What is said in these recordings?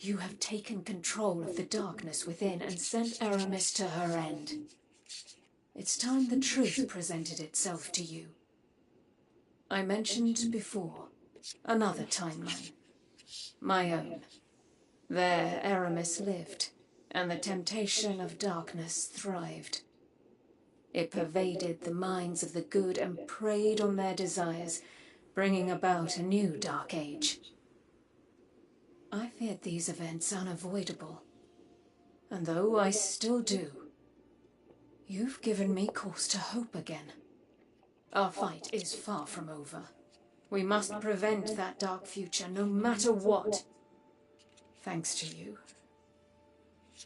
You have taken control of the darkness within and sent Aramis to her end. It's time the truth presented itself to you. I mentioned before, another timeline. My own. There Aramis lived, and the temptation of darkness thrived. It pervaded the minds of the good and preyed on their desires, bringing about a new dark age. I feared these events unavoidable, and though I still do, you've given me cause to hope again. Our fight is far from over. We must prevent that dark future, no matter what. Thanks to you,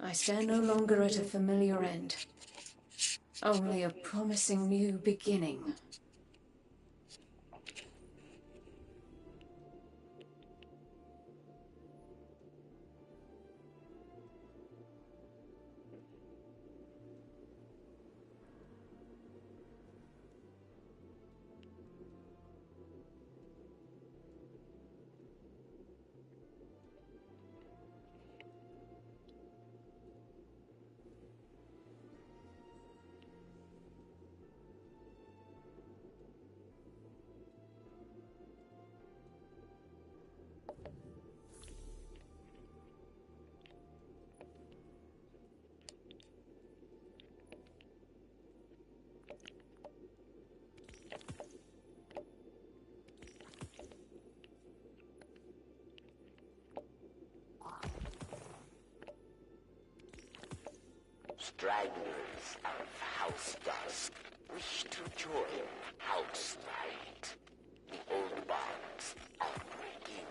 I stand no longer at a familiar end, only a promising new beginning. Stragglers of House Dusk wish to join House Light. The old bonds are breaking.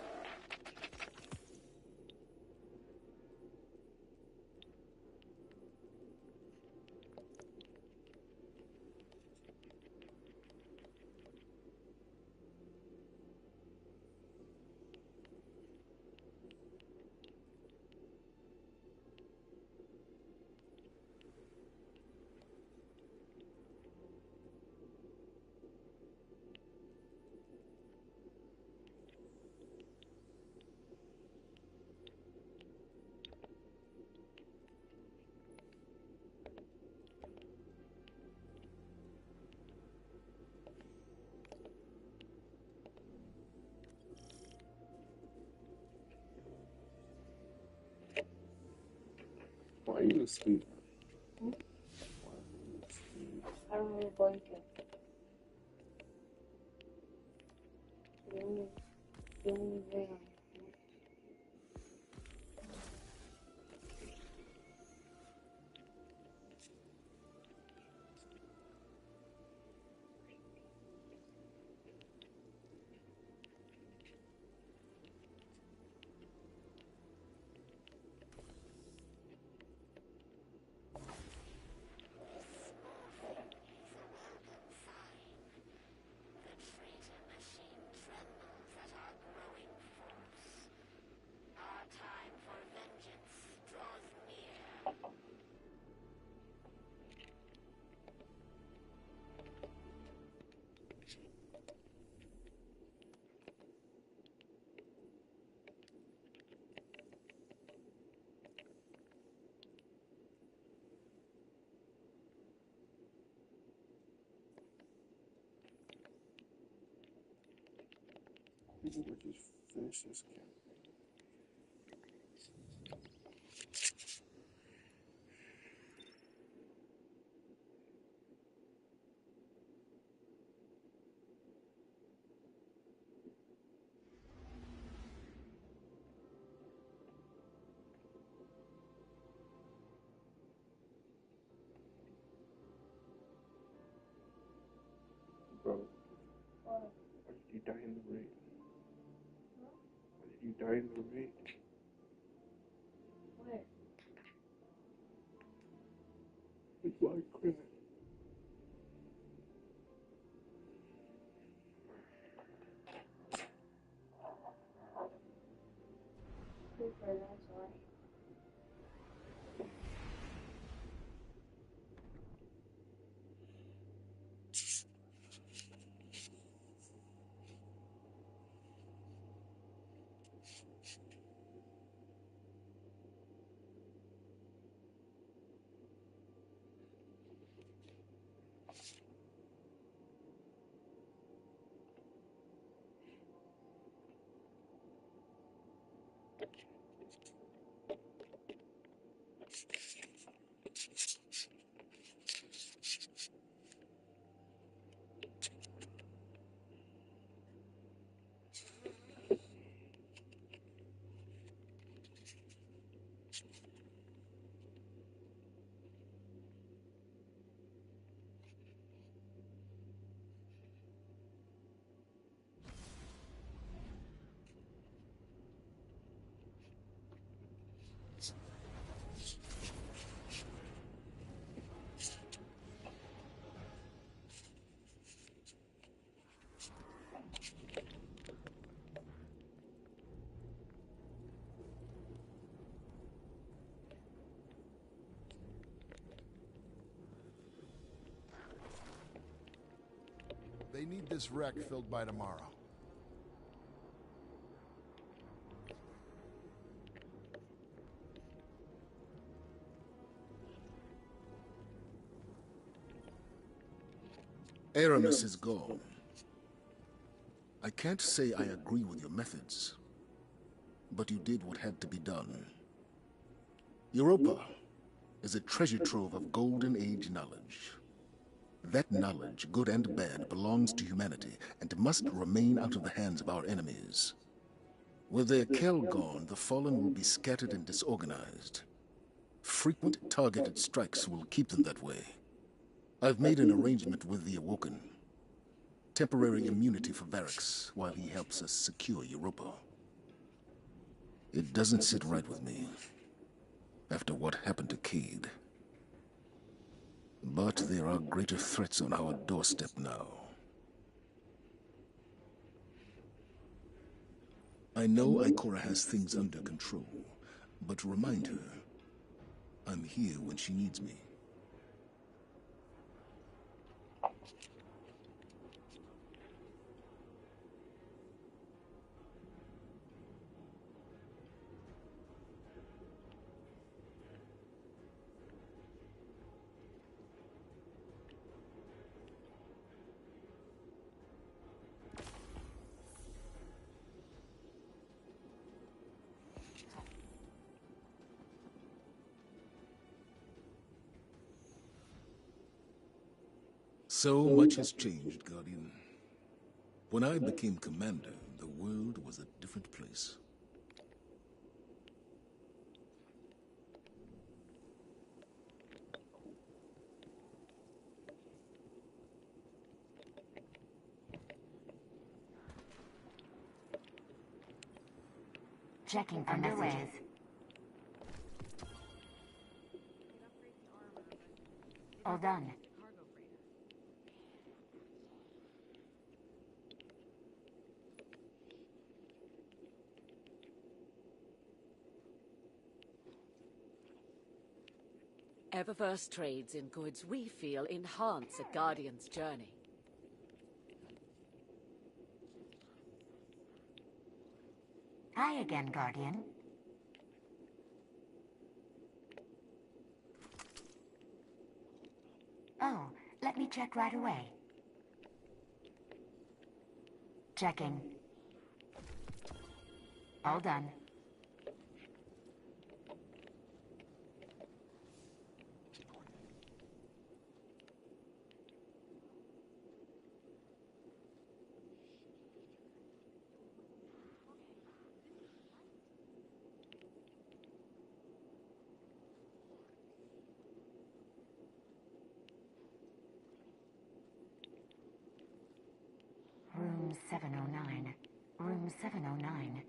Why are you asleep? I don't have a blanket. The only thing We can just finish this game. Bro, why did you die in the rain? Why did you die in the rain? where? It's like crap. Super, that's why. They need this wreck filled by tomorrow. Aramis is gone. I can't say I agree with your methods, but you did what had to be done. Europa is a treasure trove of Golden Age knowledge. That knowledge, good and bad, belongs to humanity and must remain out of the hands of our enemies. With their Kell gone, the Fallen will be scattered and disorganized. Frequent targeted strikes will keep them that way. I've made an arrangement with the Awoken. Temporary immunity for Varix while he helps us secure Europa. It doesn't sit right with me, after what happened to Cade. But there are greater threats on our doorstep now. I know Ikora has things under control, but remind her, I'm here when she needs me. So much has changed, Guardian. When I became commander, the world was a different place. Checking for messages. All done. Eververse trades in goods we feel enhance a Guardian's journey. Hi again, Guardian. Oh, let me check right away. Checking. All done. Room 709. Room 709.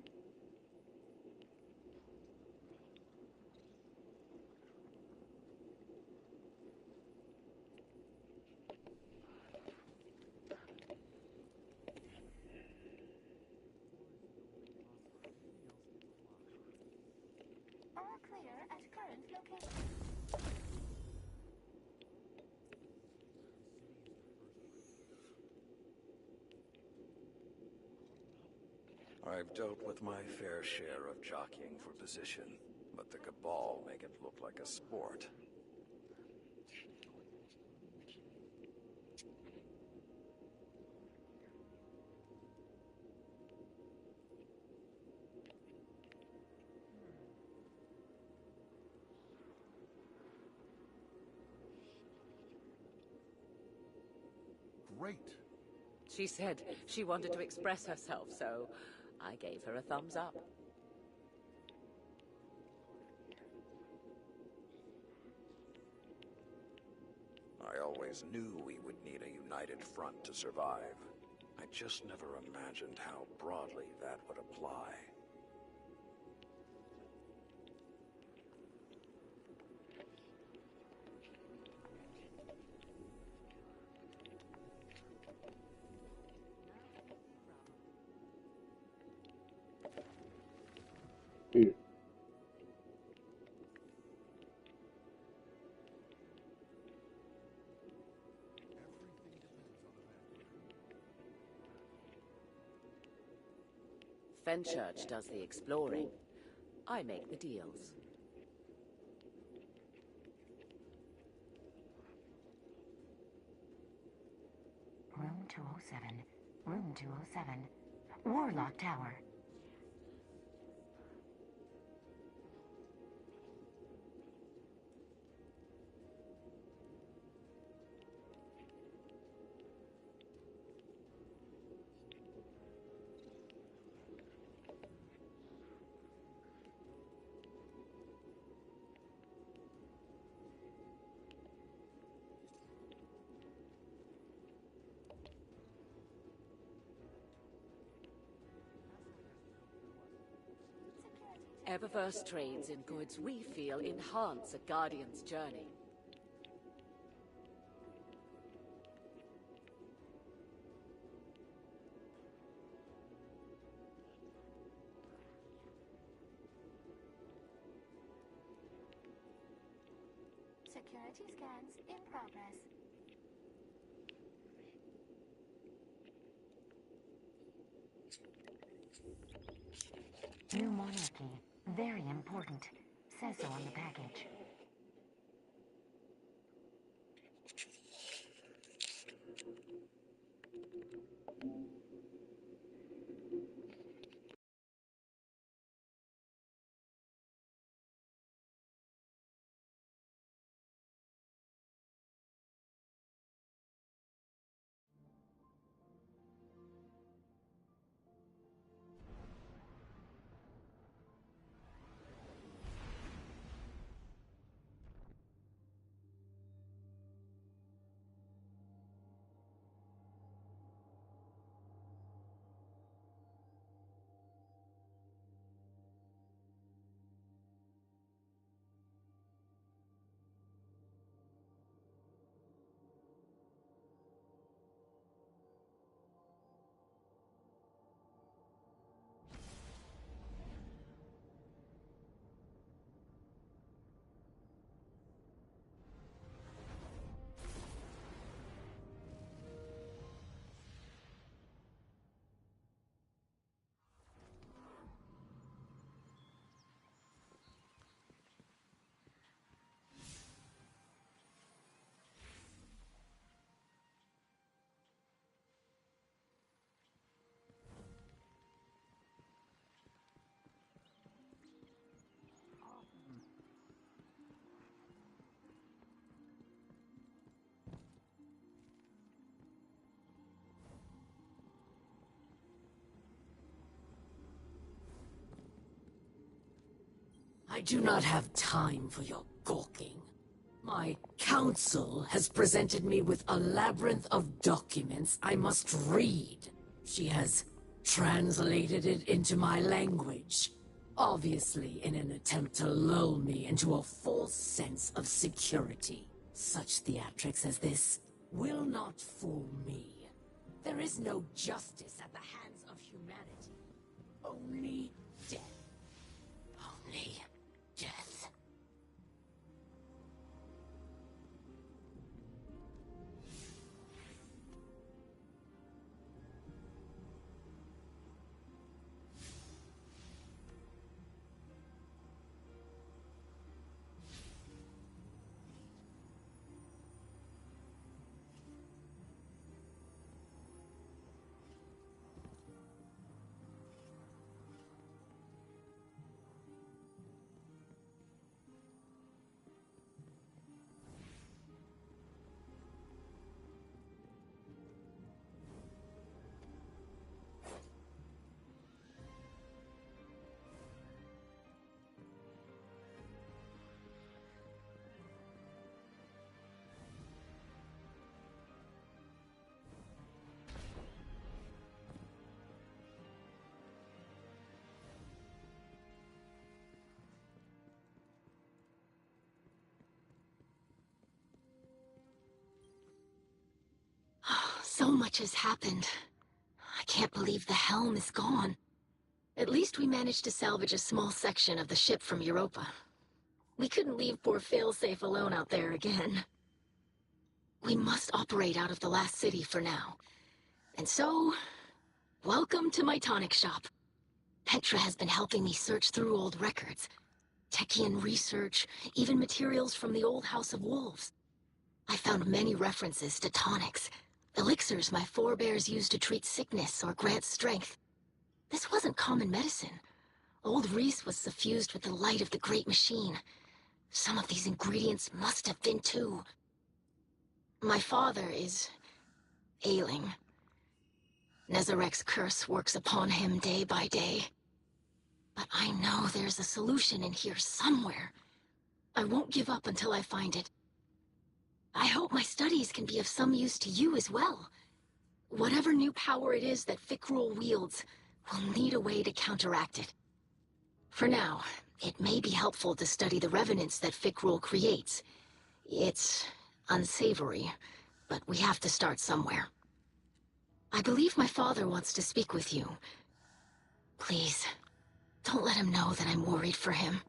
All clear at current location. I've dealt with my fair share of jockeying for position, but the Cabal make it look like a sport. Great. She said she wanted to express herself, so I gave her a thumbs up. I always knew we would need a united front to survive. I just never imagined how broadly that would apply. Here. Fenchurch does the exploring. I make the deals. Room 207. Room 207. Warlock Tower. Eververse trades in goods we feel enhance a Guardian's journey. Security scans in progress. New monarchy. Very important. Says so on the package. I do not have time for your gawking. My council has presented me with a labyrinth of documents I must read. She has translated it into my language, obviously in an attempt to lull me into a false sense of security. Such theatrics as this will not fool me. There is no justice at the hands of humanity. Only death. Only death. So much has happened. I can't believe the helm is gone. At least we managed to salvage a small section of the ship from Europa. We couldn't leave poor Failsafe alone out there again. We must operate out of the last city for now. And so, welcome to my tonic shop. Petra has been helping me search through old records. Techian research, even materials from the old House of Wolves. I found many references to tonics, elixirs my forebears used to treat sickness or grant strength. This wasn't common medicine. Old Reese was suffused with the light of the Great Machine. Some of these ingredients must have been too. My father is ailing. Nezarek's curse works upon him day by day. But I know there's a solution in here somewhere. I won't give up until I find it. I hope my studies can be of some use to you as well. Whatever new power it is that Fikrul wields, we'll need a way to counteract it. For now, it may be helpful to study the revenants that Fikrul creates. It's unsavory, but we have to start somewhere. I believe my father wants to speak with you. Please, don't let him know that I'm worried for him.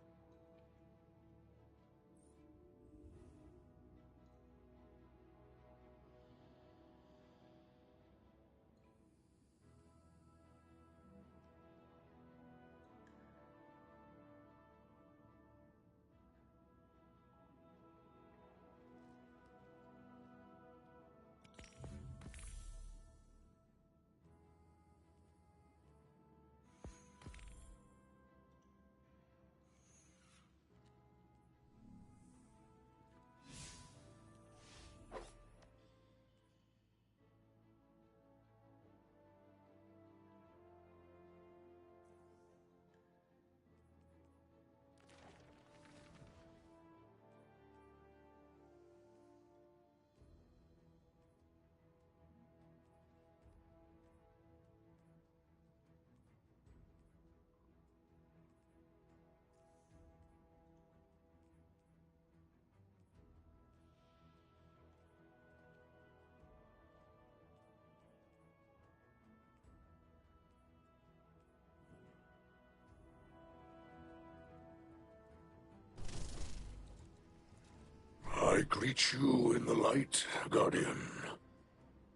I greet you in the light, Guardian.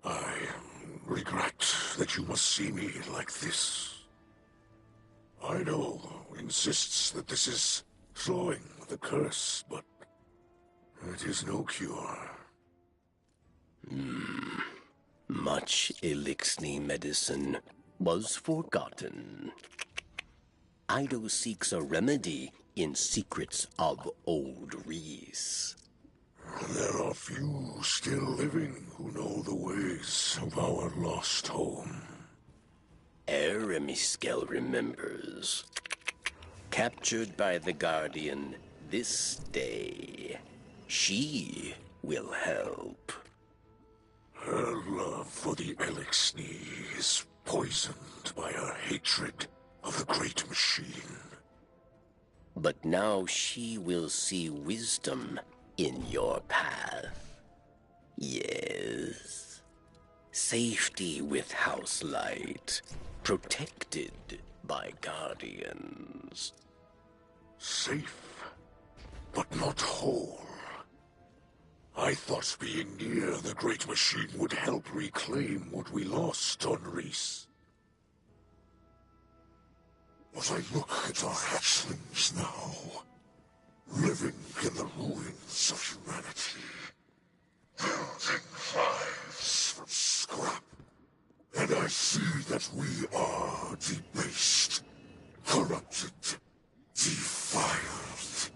I regret that you must see me like this. Ido insists that this is slowing the curse, but it is no cure. Much Elixni medicine was forgotten. Ido seeks a remedy in secrets of Old Reese. There are few still living who know the ways of our lost home. Eremiskel remembers. Captured by the Guardian this day, she will help. Her love for the Elixni is poisoned by her hatred of the Great Machine. But now she will see wisdom in your path. Yes. Safety with House Light, protected by Guardians. Safe, but not whole. I thought being near the Great Machine would help reclaim what we lost on Reese. But I look at our hatchlings now, living in the ruins of humanity, building lives from scrap, and I see that we are debased, corrupted, defiled,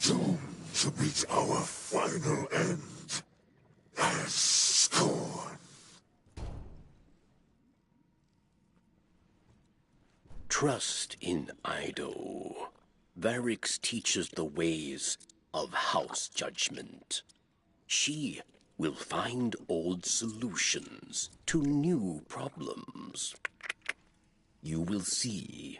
doomed to meet our final end as scorn. Trust in Ido. Varix teaches the ways of House Judgment. She will find old solutions to new problems. You will see.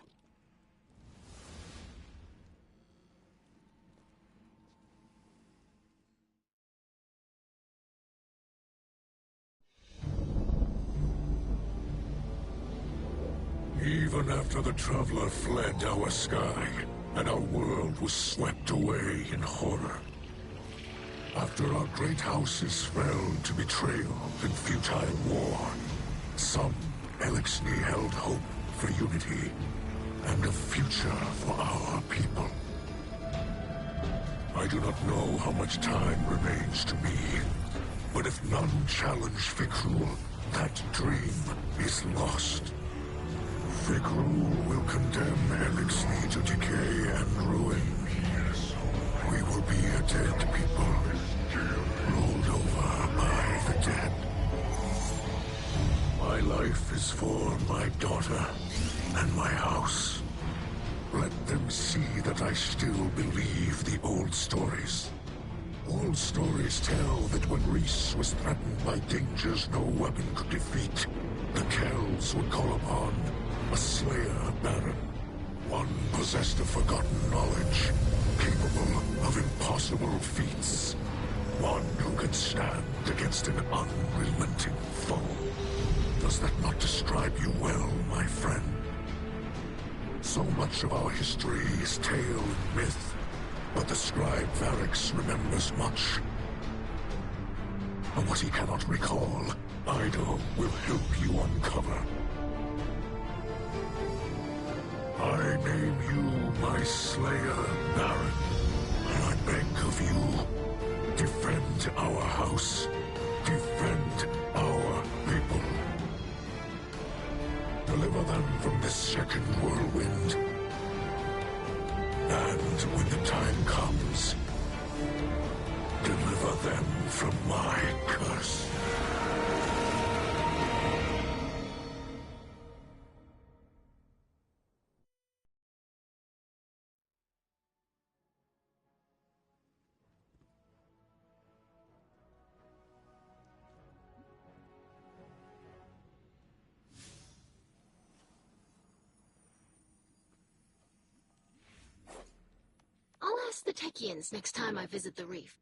Even after the Traveler fled our sky, and our world was swept away in horror. After our great houses fell to betrayal and futile war, some Elixni held hope for unity. and a future for our people. I do not know how much time remains to me, but if none challenge Fikrul, that dream is lost. Fikrul will condemn Elixir to decay and ruin. We will be a dead people, rolled over by the dead. My life is for my daughter and my house. Let them see that I still believe the old stories. Old stories tell that when Reese was threatened by dangers no weapon could defeat, the Kells would call upon a Slayer Baron. One possessed of forgotten knowledge, capable of impossible feats. One who can stand against an unrelenting foe. Does that not describe you well, my friend? So much of our history is tale and myth, but the scribe Varix remembers much. And what he cannot recall, Ido will help you uncover. I name you my Slayer Baron, and I beg of you, defend our house, defend our people. Deliver them from this second whirlwind. And when the time comes, deliver them from my curse. I'll ask the Techians next time I visit the reef.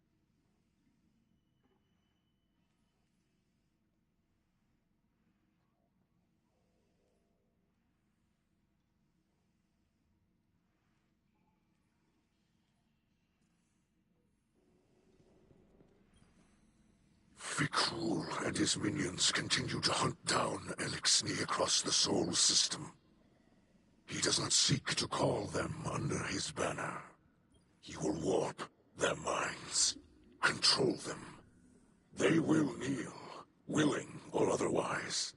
Fikrul and his minions continue to hunt down Elixir across the Sol system. He does not seek to call them under his banner. He will warp their minds, control them. They will kneel, willing or otherwise.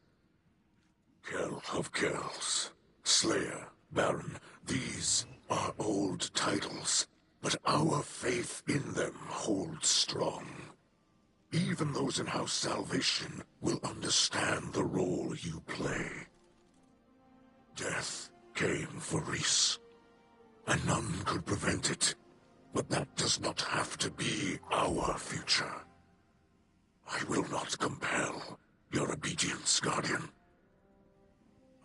Kell of Kells, Slayer, Baron, these are old titles, but our faith in them holds strong. Even those in House Salvation will understand the role you play. Death came for Reese, and none could prevent it. But that does not have to be our future. I will not compel your obedience, Guardian.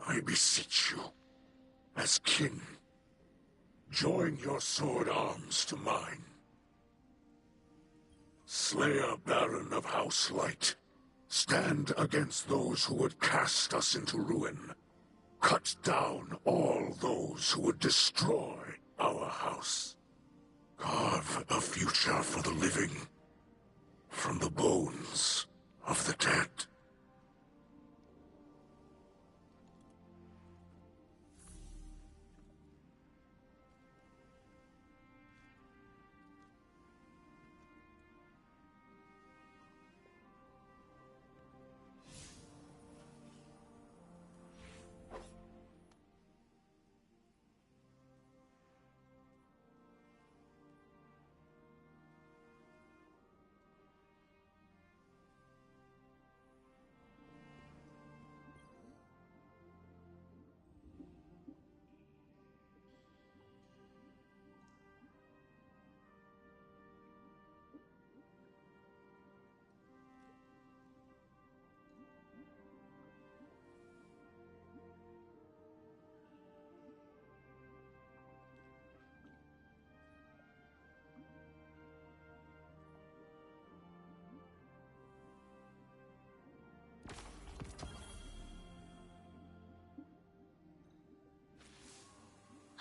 I beseech you, as kin, join your sword arms to mine. Slayer Baron of House Light, stand against those who would cast us into ruin. Cut down all those who would destroy our house. Carve a future for the living from the bones of the dead.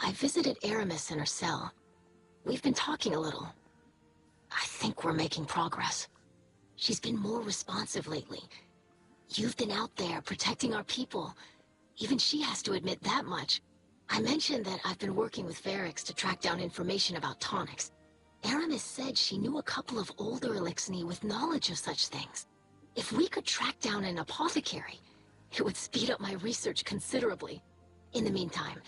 I visited Aramis in her cell. We've been talking a little. I think we're making progress. She's been more responsive lately. You've been out there protecting our people. Even she has to admit that much. I mentioned that I've been working with Varix to track down information about tonics. Aramis said she knew a couple of older Elixni with knowledge of such things. If we could track down an apothecary, it would speed up my research considerably. In the meantime,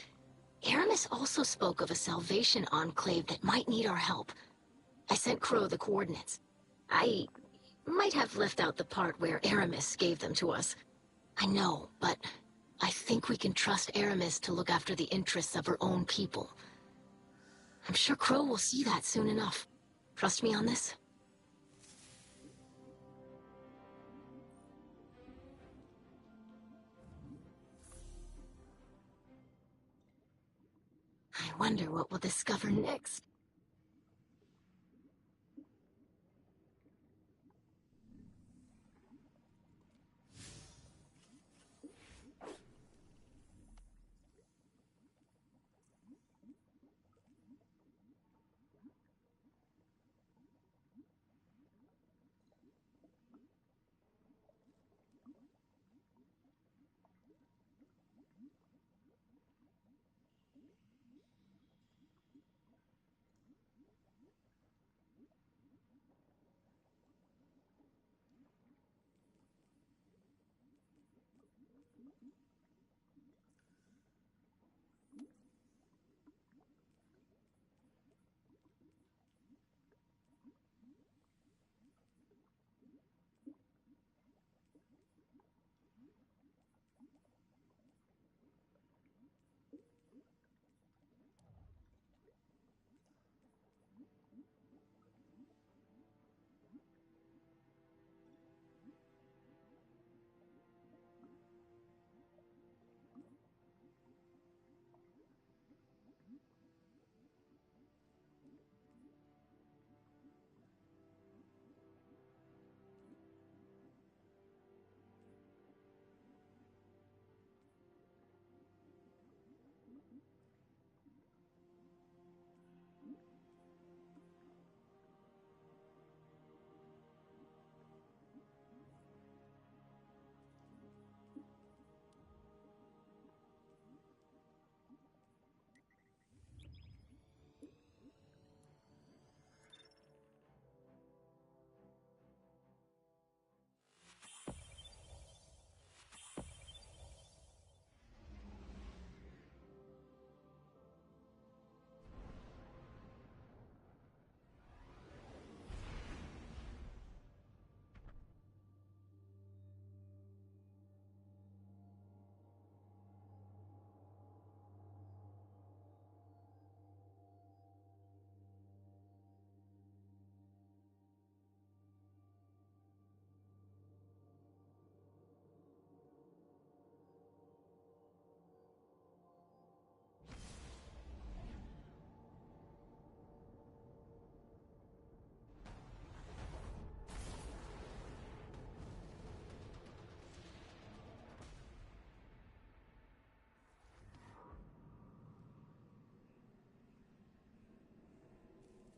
Aramis also spoke of a Salvation Enclave that might need our help. I sent Crow the coordinates. I might have left out the part where Aramis gave them to us. I know, but I think we can trust Aramis to look after the interests of her own people. I'm sure Crow will see that soon enough. Trust me on this? I wonder what we'll discover next.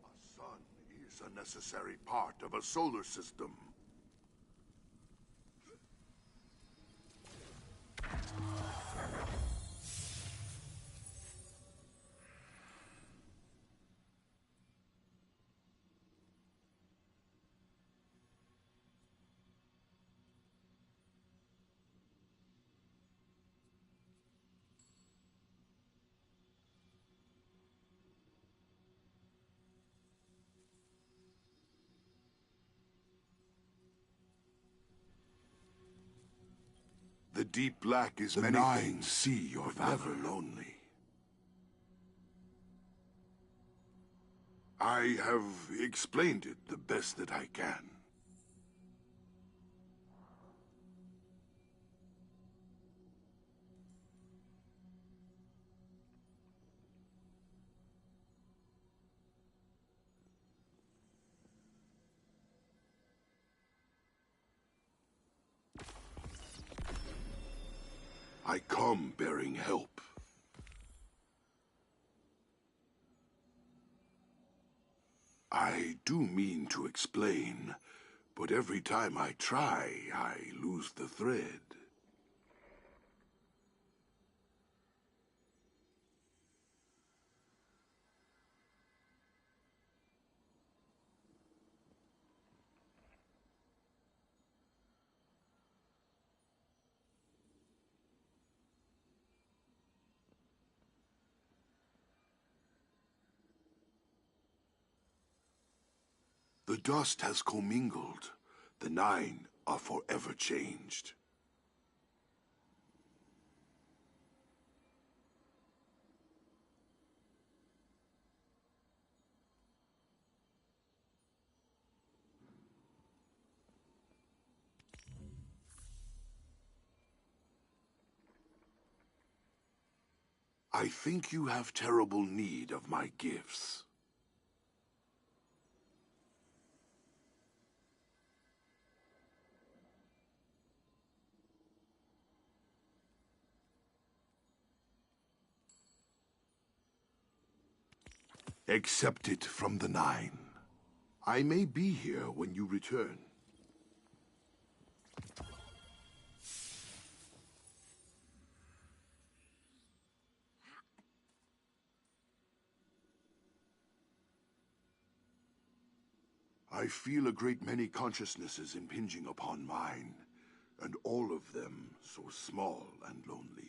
A sun is a necessary part of a solar system. The deep black is many things. See your never lonely. I have explained it the best that I can. I come bearing help. I do mean to explain, but every time I try, I lose the thread. The dust has commingled. The Nine are forever changed. I think you have terrible need of my gifts. Accept it from the Nine. I may be here when you return. I feel a great many consciousnesses impinging upon mine, and all of them so small and lonely.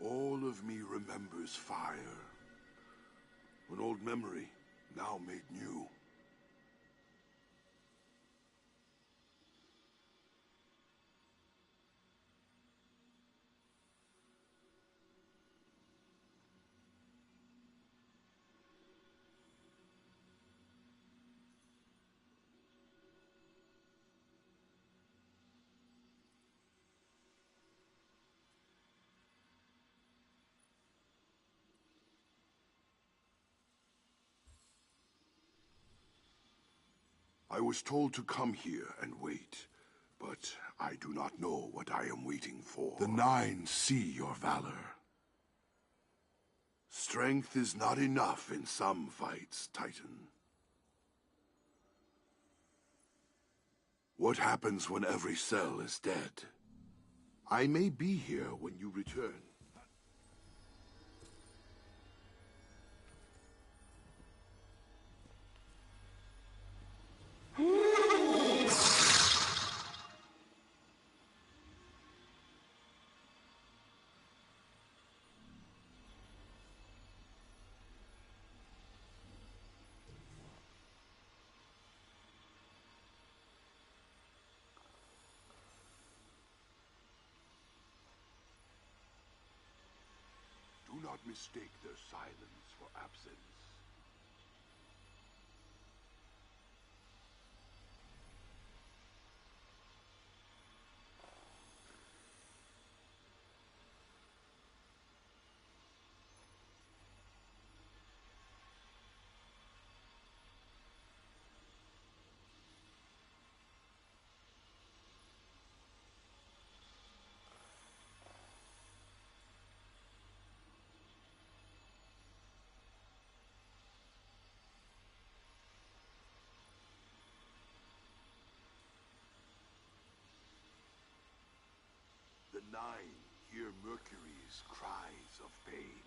All of me remembers fire. An old memory, now made new. I was told to come here and wait, but I do not know what I am waiting for. The Nine see your valor. Strength is not enough in some fights, Titan. What happens when every cell is dead? I may be here when you return. Do not mistake their silence for absence. The Nine hear Mercury's cries of pain.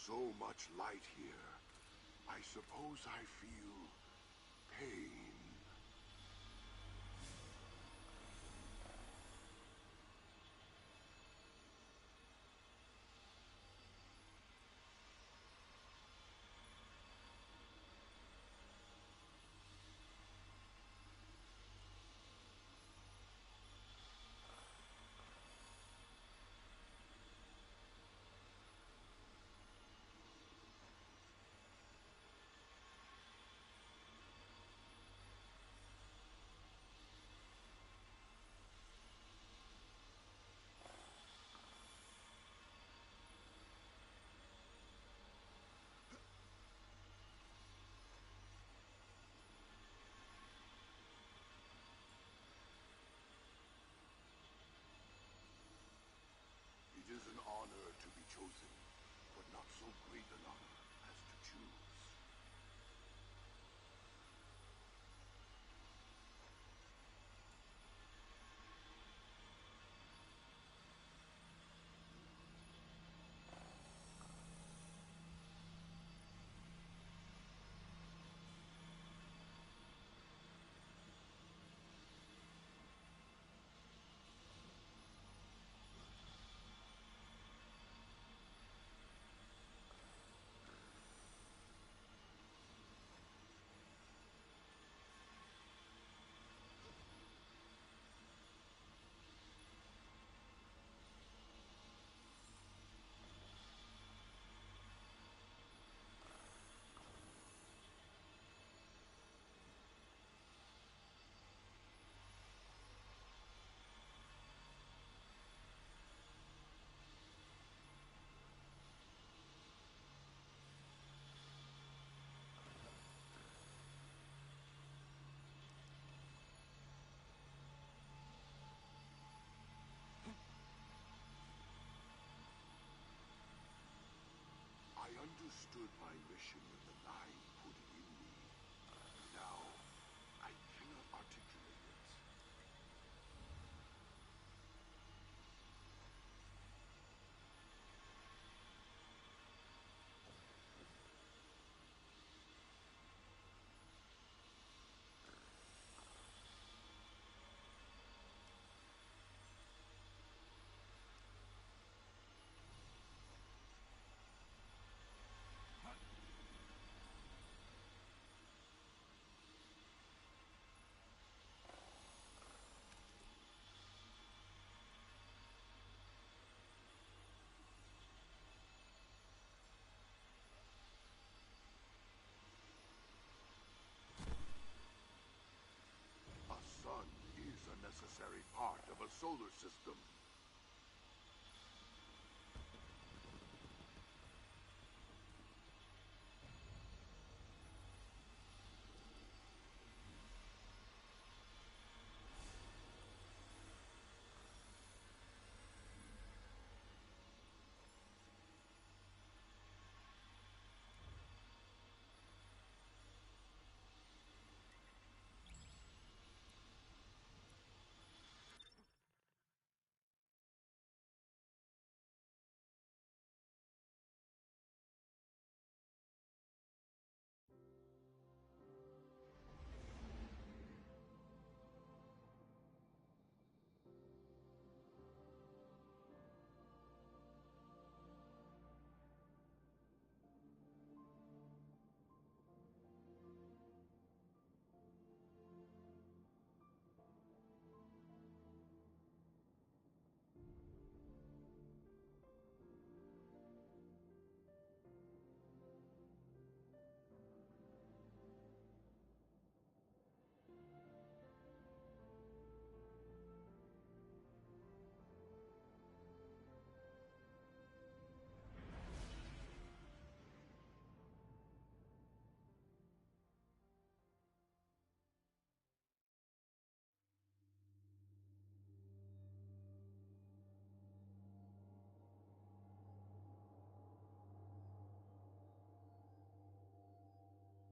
So much light here. I suppose I feel pain. It is an honor to be chosen, but not so great an honor as to choose. I understood my mission when the line put it in me. Now, I cannot articulate it. A sun is a necessary part of a solar system.